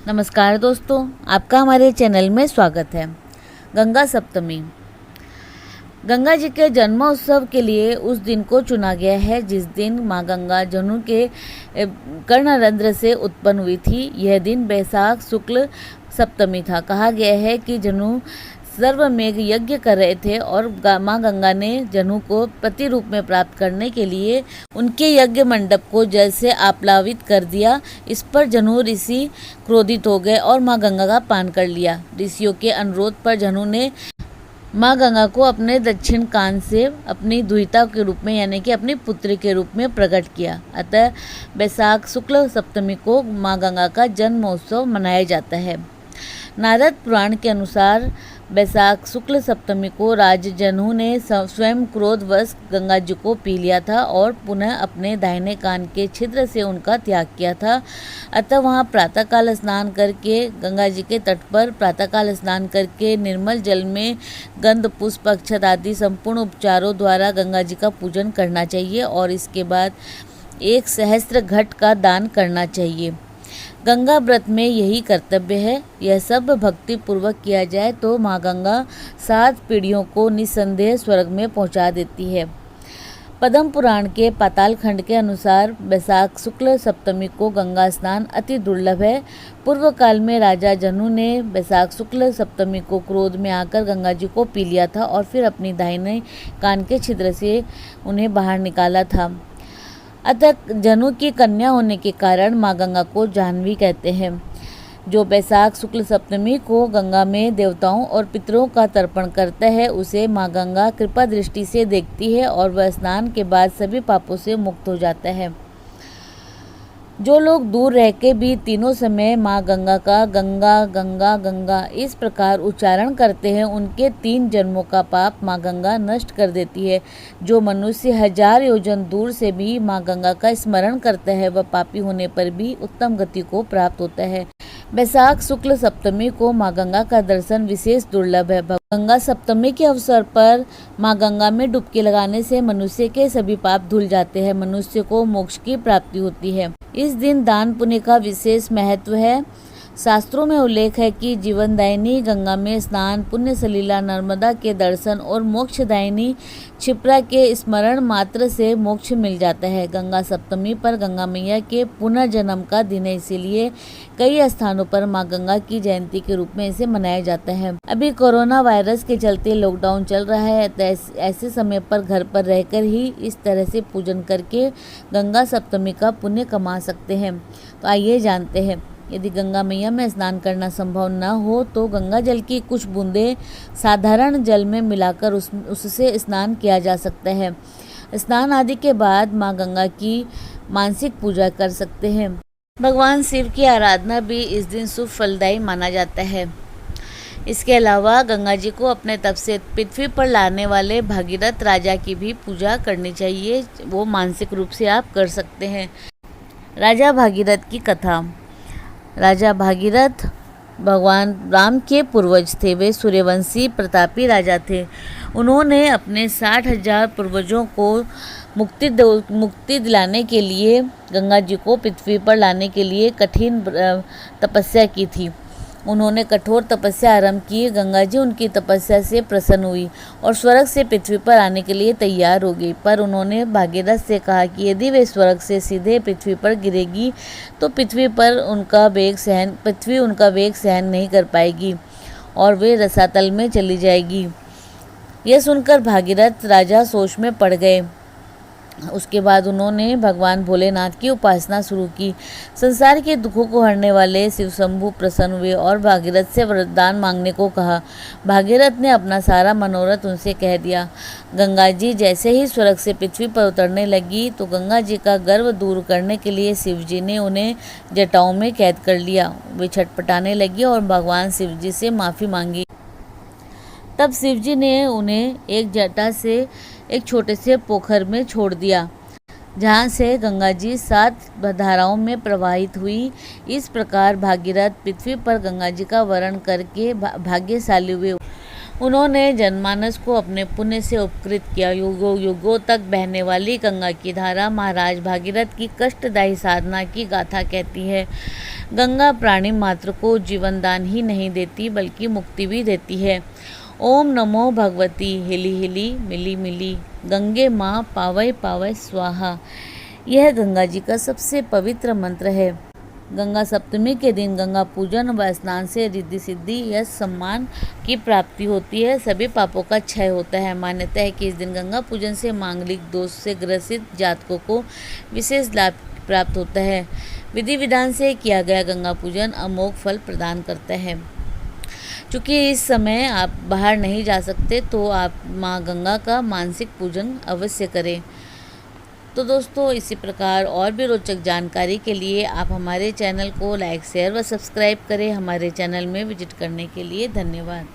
नमस्कार दोस्तों, आपका हमारे चैनल में स्वागत है। गंगा सप्तमी। गंगा जी के जन्मोत्सव के लिए उस दिन को चुना गया है जिस दिन माँ गंगा जनु के कर्णरंध्र से उत्पन्न हुई थी। यह दिन बैसाख शुक्ल सप्तमी था। कहा गया है कि जनु सर्वमेघ यज्ञ कर रहे थे और माँ गंगा ने जनु को पति रूप में प्राप्त करने के लिए उनके यज्ञ मंडप को जल से आप्लावित कर दिया। इस पर जनु ऋषि क्रोधित हो गए और माँ गंगा का पान कर लिया। ऋषियों के अनुरोध पर जनु ने माँ गंगा को अपने दक्षिण कान से अपनी दुहिता के रूप में यानी कि अपनी पुत्री के रूप में प्रकट किया। अतः बैसाख शुक्ल सप्तमी को माँ गंगा का जन्म महोत्सव मनाया जाता है। नारद पुराण के अनुसार बैसाख शुक्ल सप्तमी को राज जनु ने स्वयं क्रोधवश गंगा जी को पी लिया था और पुनः अपने दाहिने कान के छिद्र से उनका त्याग किया था। अतः वहाँ प्रातःकाल स्नान करके गंगा जी के तट पर प्रातःकाल स्नान करके निर्मल जल में गंध पुष्प अक्षत आदि संपूर्ण उपचारों द्वारा गंगा जी का पूजन करना चाहिए और इसके बाद 1 सहस्त्र घट का दान करना चाहिए। गंगा व्रत में यही कर्तव्य है। यह सब भक्ति पूर्वक किया जाए तो माँ गंगा 7 पीढ़ियों को निस्संदेह स्वर्ग में पहुँचा देती है। पद्म पुराण के पाताल खंड के अनुसार बैसाख शुक्ल सप्तमी को गंगा स्नान अति दुर्लभ है। पूर्व काल में राजा जनु ने बैसाख शुक्ल सप्तमी को क्रोध में आकर गंगा जी को पी लिया था और फिर अपनी दाहिने कान के छिद्र से उन्हें बाहर निकाला था। अतः जनु की कन्या होने के कारण माँ गंगा को जाह्नवी कहते हैं। जो बैसाख शुक्ल सप्तमी को गंगा में देवताओं और पितरों का तर्पण करता है उसे माँ गंगा कृपा दृष्टि से देखती है और वह स्नान के बाद सभी पापों से मुक्त हो जाता है। जो लोग दूर रह के भी तीनों समय माँ गंगा का गंगा गंगा गंगा इस प्रकार उच्चारण करते हैं उनके 3 जन्मों का पाप माँ गंगा नष्ट कर देती है। जो मनुष्य 1000 योजन दूर से भी माँ गंगा का स्मरण करता है वह पापी होने पर भी उत्तम गति को प्राप्त होता है। बैसाख शुक्ल सप्तमी को माँ गंगा का दर्शन विशेष दुर्लभ है। गंगा सप्तमी के अवसर पर माँ गंगा में डुबकी लगाने से मनुष्य के सभी पाप धुल जाते हैं। मनुष्य को मोक्ष की प्राप्ति होती है। इस दिन दान पुण्य का विशेष महत्व है। शास्त्रों में उल्लेख है कि जीवनदायिनी गंगा में स्नान, पुण्य सलीला नर्मदा के दर्शन और मोक्षदायिनी क्षिप्रा के स्मरण मात्र से मोक्ष मिल जाता है। गंगा सप्तमी पर गंगा मैया के पुनर्जन्म का दिन है, इसीलिए कई स्थानों पर माँ गंगा की जयंती के रूप में इसे मनाया जाता है। अभी कोरोना वायरस के चलते लॉकडाउन चल रहा है, तो ऐसे समय पर घर पर रहकर ही इस तरह से पूजन करके गंगा सप्तमी का पुण्य कमा सकते हैं। तो आइए जानते हैं। यदि गंगा मैया में स्नान करना संभव न हो तो गंगा जल की कुछ बूंदें साधारण जल में मिलाकर उससे स्नान किया जा सकता है। स्नान आदि के बाद माँ गंगा की मानसिक पूजा कर सकते हैं। भगवान शिव की आराधना भी इस दिन शुभ फलदायी माना जाता है। इसके अलावा गंगा जी को अपने तप से पृथ्वी पर लाने वाले भागीरथ राजा की भी पूजा करनी चाहिए। वो मानसिक रूप से आप कर सकते हैं। राजा भागीरथ की कथा। राजा भागीरथ भगवान राम के पूर्वज थे। वे सूर्यवंशी प्रतापी राजा थे। उन्होंने अपने 60,000 पूर्वजों को मुक्ति दिलाने के लिए गंगा जी को पृथ्वी पर लाने के लिए कठिन तपस्या की थी। उन्होंने कठोर तपस्या आरंभ की। गंगा जी उनकी तपस्या से प्रसन्न हुई और स्वर्ग से पृथ्वी पर आने के लिए तैयार हो गई। पर उन्होंने भागीरथ से कहा कि यदि वे स्वर्ग से सीधे पृथ्वी पर गिरेगी तो पृथ्वी उनका वेग सहन नहीं कर पाएगी और वे रसातल में चली जाएगी। यह सुनकर भागीरथ राजा सोच में पड़ गए। उसके बाद उन्होंने भगवान भोलेनाथ की उपासना शुरू की। संसार के दुखों को हरने वाले शिव शंभु प्रसन्न हुए और भागीरथ से वरदान मांगने को कहा। भागीरथ ने अपना सारा मनोरथ उनसे कह दिया। गंगा जी जैसे ही स्वर्ग से पृथ्वी पर उतरने लगी तो गंगा जी का गर्व दूर करने के लिए शिव जी ने उन्हें जटाओं में कैद कर लिया। वे छटपटाने लगी और भगवान शिव जी से माफ़ी मांगी। तब शिव जी ने उन्हें एक जटा से एक छोटे से पोखर में छोड़ दिया, जहाँ से गंगा जी 7 धाराओं में प्रवाहित हुई। इस प्रकार भागीरथ पृथ्वी पर गंगा जी का वरण करके भाग्यशाली हुए। उन्होंने जनमानस को अपने पुण्य से उपकृत किया। युगों युगों तक बहने वाली गंगा की धारा महाराज भागीरथ की कष्टदायी साधना की गाथा कहती है। गंगा प्राणी मात्र को जीवन दान ही नहीं देती बल्कि मुक्ति भी देती है। ओम नमो भगवती हिली हिली मिली मिली, गंगे माँ पावै पावै स्वाहा। यह गंगा जी का सबसे पवित्र मंत्र है। गंगा सप्तमी के दिन गंगा पूजन व स्नान से रिद्धि सिद्धि यश सम्मान की प्राप्ति होती है, सभी पापों का क्षय होता है। मान्यता है कि इस दिन गंगा पूजन से मांगलिक दोष से ग्रसित जातकों को विशेष लाभ प्राप्त होता है। विधि विधान से किया गया गंगा पूजन अमोघ फल प्रदान करता है। चूँकि इस समय आप बाहर नहीं जा सकते तो आप माँ गंगा का मानसिक पूजन अवश्य करें। तो दोस्तों, इसी प्रकार और भी रोचक जानकारी के लिए आप हमारे चैनल को लाइक शेयर व सब्सक्राइब करें। हमारे चैनल में विजिट करने के लिए धन्यवाद।